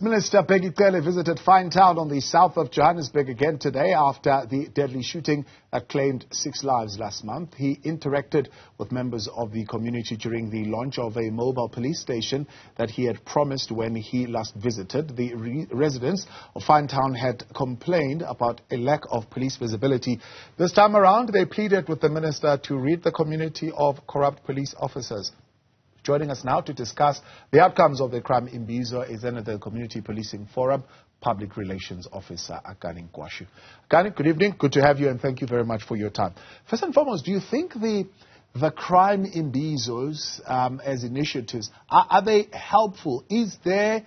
Minister Bheki Cele visited Finetown on the south of Johannesburg again today after the deadly shooting that claimed 6 lives last month. He interacted with members of the community during the launch of a mobile police station that he had promised when he last visited. The residents of Finetown had complained about a lack of police visibility. This time around, they pleaded with the minister to rid the community of corrupt police officers. Joining us now to discuss the outcomes of the crime in Nkhwashu is Ennerdale Community Policing Forum Public Relations Officer Akani Nkhwashu. Akani, good evening. Good to have you, and thank you very much for your time. First and foremost, do you think the crime in Nkhwashu as initiatives, are they helpful? Is there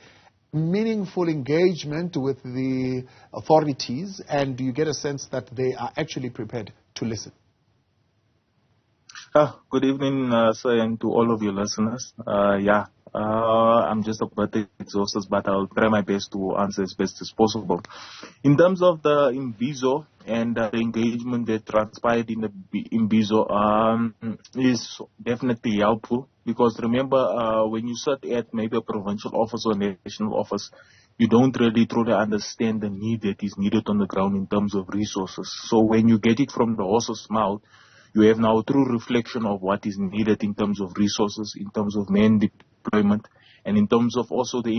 meaningful engagement with the authorities, and do you get a sense that they are actually prepared to listen? Good evening, sir, and to all of your listeners. I'm just a bit exhausted, but I'll try my best to answer as best as possible. In terms of the Nkhwashu and the engagement that transpired in Nkhwashu is definitely helpful, because remember, when you sit at maybe a provincial office or national office, you don't really truly understand the need that is needed on the ground in terms of resources. So when you get it from the horse's mouth, you have now a true reflection of what is needed in terms of resources, in terms of man deployment, and in terms of also the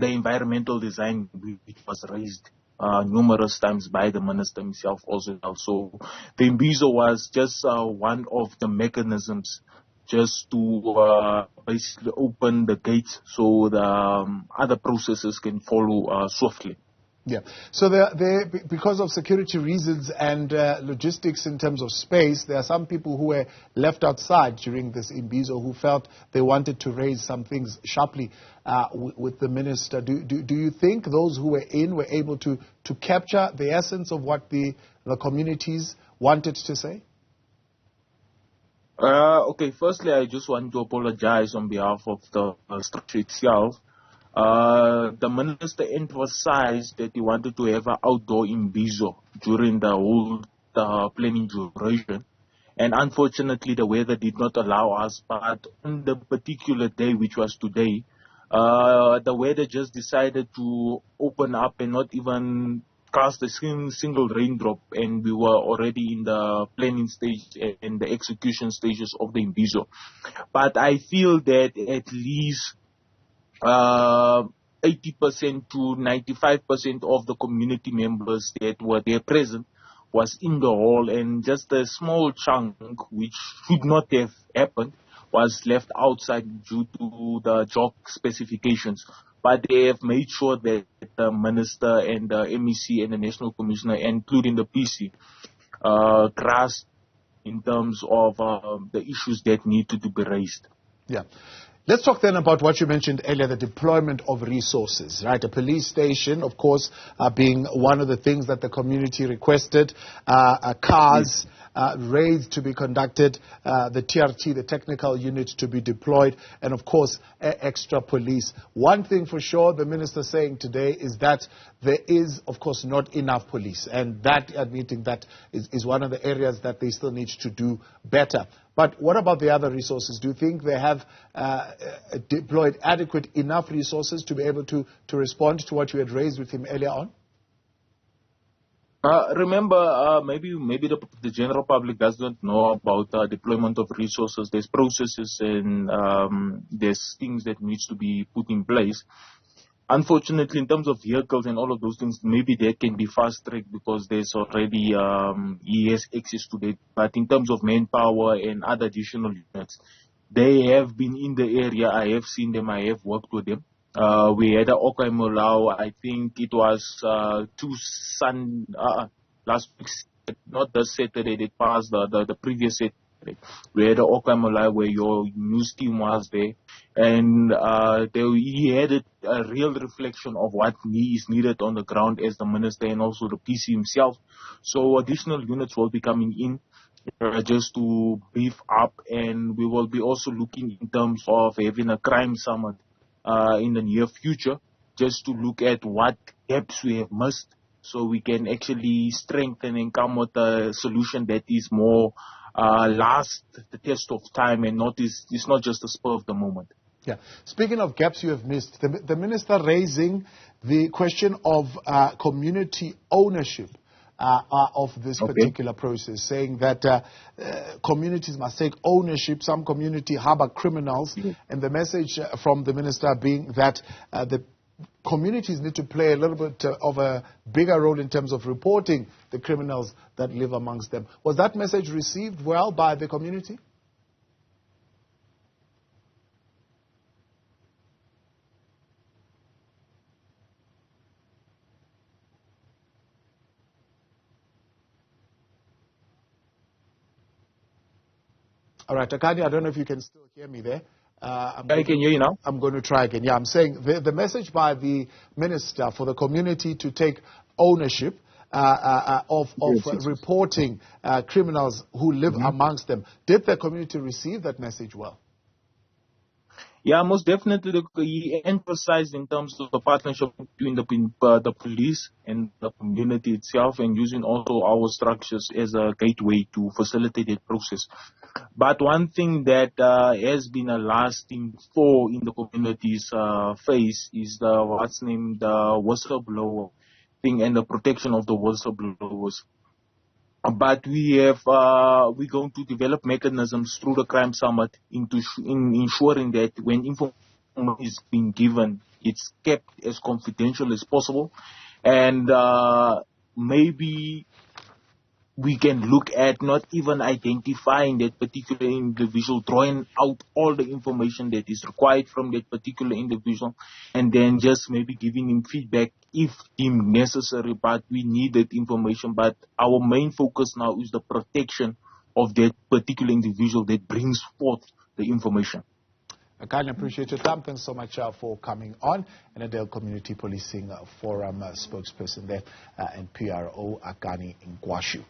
environmental design, which was raised numerous times by the minister himself also. So the Nkhwashu was just one of the mechanisms just to basically open the gates so the other processes can follow swiftly. Yeah. So because of security reasons and logistics in terms of space, there are some people who were left outside during this Nkhwashu who felt they wanted to raise some things sharply with the minister. Do you think those who were in were able to capture the essence of what the communities wanted to say? Okay, firstly, I just want to apologize on behalf of the structure itself. The minister emphasized that he wanted to have an outdoor Nkhwashu during the whole planning duration. And unfortunately, the weather did not allow us. But on the particular day, which was today, the weather just decided to open up and not even cast a single raindrop. And we were already in the planning stage and the execution stages of the Nkhwashu. But I feel that at least 80% to 95% of the community members that were there present was in the hall, and just a small chunk, which should not have happened, was left outside due to the job specifications. But they have made sure that the minister and the MEC and the National Commissioner, including the PC, grasped in terms of the issues that need to be raised. Yeah. Let's talk then about what you mentioned earlier, the deployment of resources, right? A police station, of course, being one of the things that the community requested, cars raids to be conducted, the TRT, the technical unit to be deployed, and of course, extra police. One thing for sure, the minister saying today is that there is, of course, not enough police, and that admitting that is one of the areas that they still need to do better. But what about the other resources? Do you think they have deployed adequate enough resources to be able to respond to what you had raised with him earlier on? Remember, maybe the general public doesn't know about deployment of resources. There's processes and there's things that needs to be put in place. Unfortunately, in terms of vehicles and all of those things, maybe they can be fast-tracked because there's already he has access to that. But in terms of manpower and other additional units, they have been in the area. I have seen them. I have worked with them. We had a Okai Molau, I think it was last week, not this Saturday, it passed the previous Saturday. We had a Okai Molau where your news team was there, and he had a real reflection of what is needed on the ground as the minister and also the PC himself. So additional units will be coming in just to beef up, and we will be also looking in terms of having a crime summit in the near future, just to look at what gaps we have missed so we can actually strengthen and come with a solution that is more last the test of time and it's not just a spur of the moment. Yeah. Speaking of gaps you have missed, the minister raising the question of community ownership of this particular process, saying that communities must take ownership. Some community harbor criminals, and the message from the minister being that the communities need to play a little bit of a bigger role in terms of reporting the criminals that live amongst them. Was that message received well by the community? All right, Akani, I don't know if you can still hear me there. I can hear you now. I'm going to try again. Yeah, I'm saying the message by the minister for the community to take ownership of reporting criminals who live amongst them. Did the community receive that message well? Yeah, most definitely. He emphasized in terms of the partnership between the police and the community itself, and using also our structures as a gateway to facilitate that process. But one thing that has been a lasting flaw in the community's face is the whistleblower thing and the protection of the whistleblowers. But we're going to develop mechanisms through the Crime Summit in ensuring that when information is being given, it's kept as confidential as possible. And maybe we can look at not even identifying that particular individual, drawing out all the information that is required from that particular individual, and then just maybe giving him feedback if deemed necessary. But we need that information. But our main focus now is the protection of that particular individual that brings forth the information. Akani, appreciate your time. Thanks so much for coming on. Ennerdale Community Policing Forum spokesperson there and PRO Akani Nkhwashu.